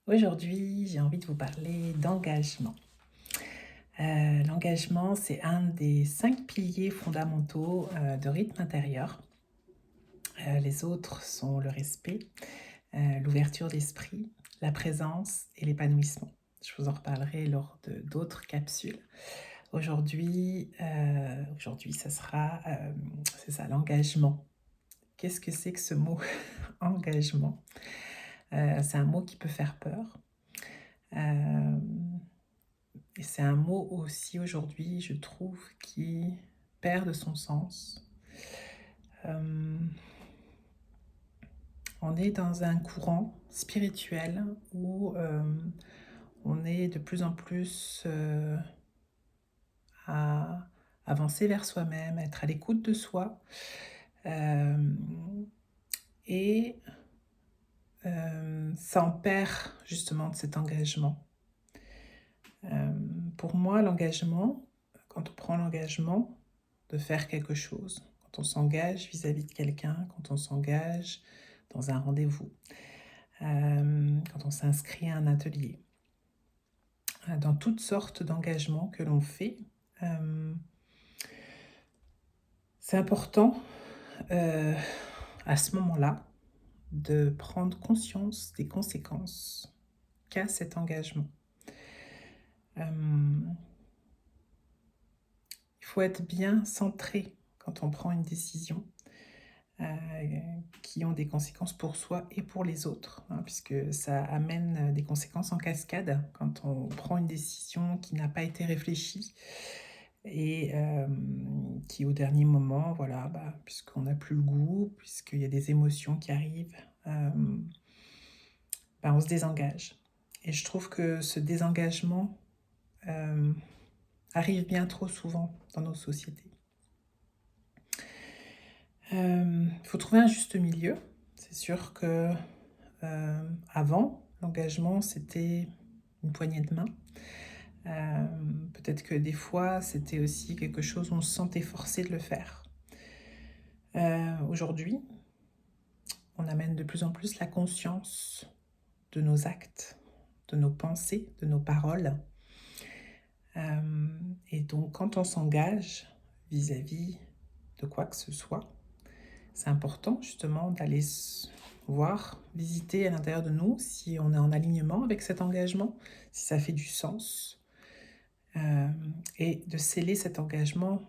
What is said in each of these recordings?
Aujourd'hui, j'ai envie de vous parler d'engagement. L'engagement, c'est un des 5 piliers fondamentaux, de rythme intérieur. Les autres sont le respect, l'ouverture d'esprit, la présence et l'épanouissement. Je vous en reparlerai lors de d'autres capsules. Aujourd'hui, ça sera, c'est ça, l'engagement. Qu'est-ce que c'est que ce mot engagement? C'est un mot qui peut faire peur. Hem Et c'est un mot aussi aujourd'hui, je trouve, qui perd de son sens. Hem, on est dans un courant spirituel où, on est de plus en plus, à avancer vers soi-même, être à l'écoute de soi, hem et ça en perd justement de cet engagement. Pour moi, l'engagement, quand on prend l'engagement de faire quelque chose, quand on s'engage vis-à-vis de quelqu'un, quand on s'engage dans un rendez-vous, quand on s'inscrit à un atelier, dans toutes sortes d'engagements que l'on fait, hem, c'est important, heu, à ce moment-là, de prendre conscience des conséquences qu'a cet engagement. Hem, il faut être bien centré quand on prend une décision. heu, qui ont des conséquences pour soi et pour les autres, hein, puisque ça amène, des conséquences en cascade quand on prend une décision qui n'a pas été réfléchie et qui au dernier moment, voilà, bah, puisqu'on n'a plus le goût, puisqu'il y a des émotions qui arrivent, bah, on se désengage et je trouve que ce désengagement, hem, arrive bien trop souvent dans nos sociétés. Il faut trouver un juste milieu. C'est sûr que, avant, l'engagement, c'était une poignée de main. Peut-être que des fois, c'était aussi quelque chose où on se sentait forcé de le faire. Aujourd'hui, on amène de plus en plus la conscience de nos actes, de nos pensées, de nos paroles. Et donc quand on s'engage vis-à-vis de quoi que ce soit, c'est important justement d'aller voir, visiter à l'intérieur de nous si on est en alignement avec cet engagement, si ça fait du sens, et de sceller cet engagement,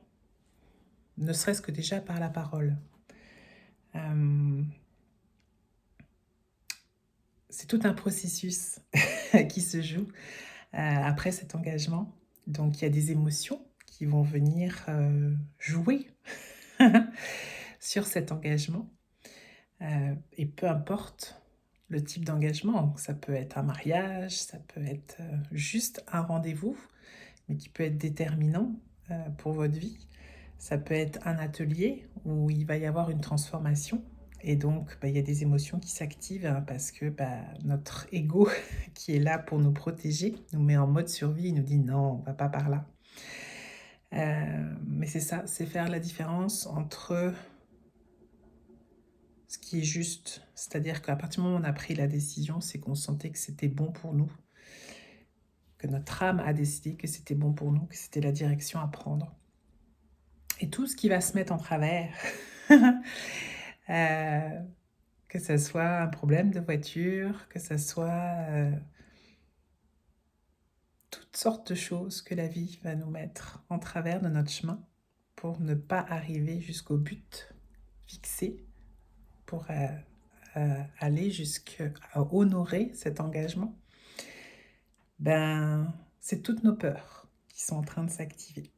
ne serait-ce que déjà par la parole. Hem, c'est tout un processus qui se joue, après cet engagement. Donc il y a des émotions qui vont venir, jouer sur cet engagement. Et peu importe le type d'engagement, ça peut être un mariage, ça peut être, juste un rendez-vous, mais qui peut être déterminant, pour votre vie. Ça peut être un atelier où il va y avoir une transformation et donc, bah, il y a des émotions qui s'activent, hein, parce que, bah, notre ego qui est là pour nous protéger, nous met en mode survie, il nous dit: «Non, on va pas par là». Mais c'est ça, c'est faire la différence entre ce qui est juste, c'est-à-dire qu'à partir du moment où on a pris la décision, c'est qu'on sentait que c'était bon pour nous, que notre âme a décidé que c'était bon pour nous, que c'était la direction à prendre. Et tout ce qui va se mettre en travers, heu, que ça soit un problème de voiture, que ça soit, toutes sortes de choses que la vie va nous mettre en travers de notre chemin pour ne pas arriver jusqu'au but fixé, pour, aller jusqu'à honorer cet engagement. Ben, c'est toutes nos peurs qui sont en train de s'activer.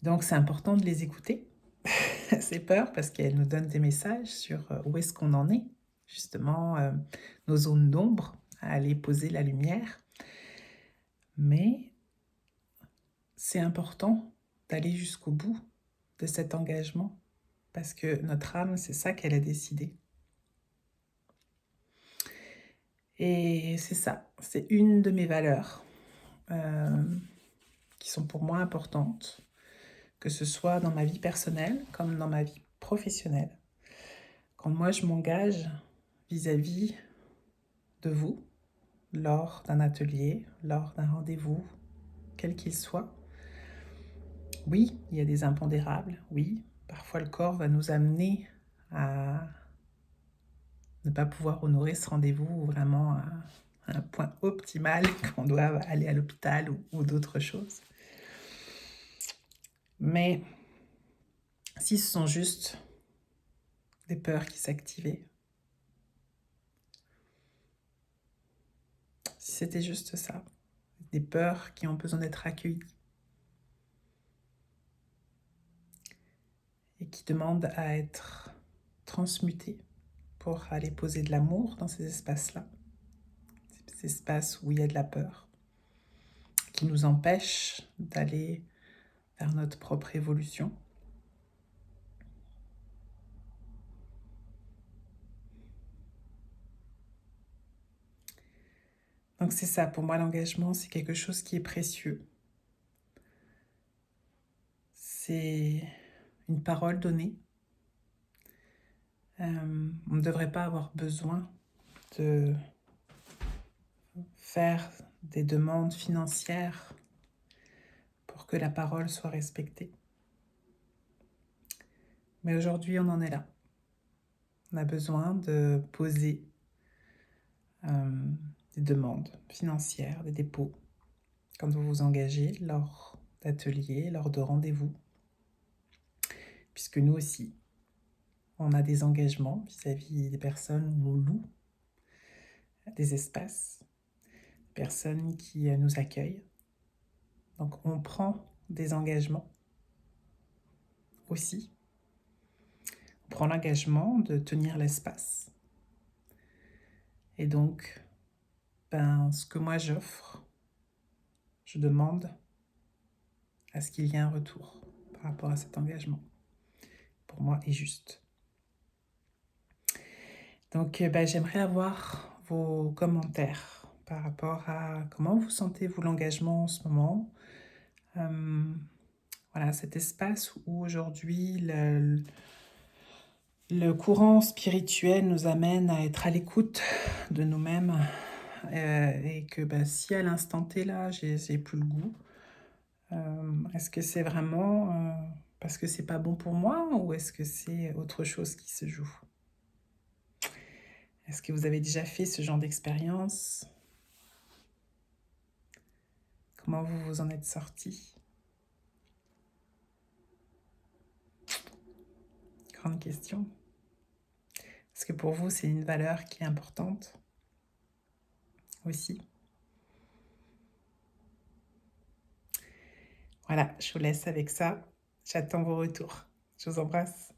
Donc c'est important de les écouter, ces peurs, parce qu'elles nous donnent des messages sur, où est-ce qu'on en est, justement, nos zones d'ombre, à aller poser la lumière. Mais c'est important d'aller jusqu'au bout de cet engagement, parce que notre âme, c'est ça qu'elle a décidé. Et c'est ça, c'est une de mes valeurs, hem, qui sont pour moi importantes. Que ce soit dans ma vie personnelle comme dans ma vie professionnelle. Quand moi je m'engage vis-à-vis de vous lors d'un atelier, lors d'un rendez-vous, quel qu'il soit. Oui, il y a des impondérables, oui, parfois le corps va nous amener à ne pas pouvoir honorer ce rendez-vous ou vraiment à un point optimal qu'on doit aller à l'hôpital ou d'autres choses. Mais si ce sont juste des peurs qui s'activaient, si c'était juste ça, des peurs qui ont besoin d'être accueillies et qui demandent à être transmutées pour aller poser de l'amour dans ces espaces-là, ces espaces où il y a de la peur, qui nous empêchent d'aller vers notre propre évolution. Donc c'est ça, pour moi l'engagement, c'est quelque chose qui est précieux. C'est une parole donnée. On ne devrait pas avoir besoin de faire des demandes financières pour que la parole soit respectée. Mais aujourd'hui, on en est là. On a besoin de poser des demandes financières, des dépôts, quand vous vous engagez lors d'ateliers, lors de rendez-vous, puisque nous aussi, on a des engagements vis-à-vis des personnes où on loue des espaces, des personnes qui nous accueillent. Donc on prend des engagements aussi. On prend l'engagement de tenir l'espace. Et donc, ce que moi j'offre, je demande à ce qu'il y ait un retour par rapport à cet engagement. Pour moi, est juste. Donc, j'aimerais avoir vos commentaires par rapport à comment vous sentez-vous l'engagement en ce moment. Voilà, cet espace où aujourd'hui le courant spirituel nous amène à être à l'écoute de nous-mêmes et que si à l'instant T là, j'ai plus le goût, est-ce que c'est vraiment parce que c'est pas bon pour moi ou est-ce que c'est autre chose qui se joue? Est-ce que vous avez déjà fait ce genre d'expérience? Comment vous vous en êtes sorti? Grande question. Est-ce que pour vous, c'est une valeur qui est importante aussi? Voilà, je vous laisse avec ça. J'attends vos retours. Je vous embrasse.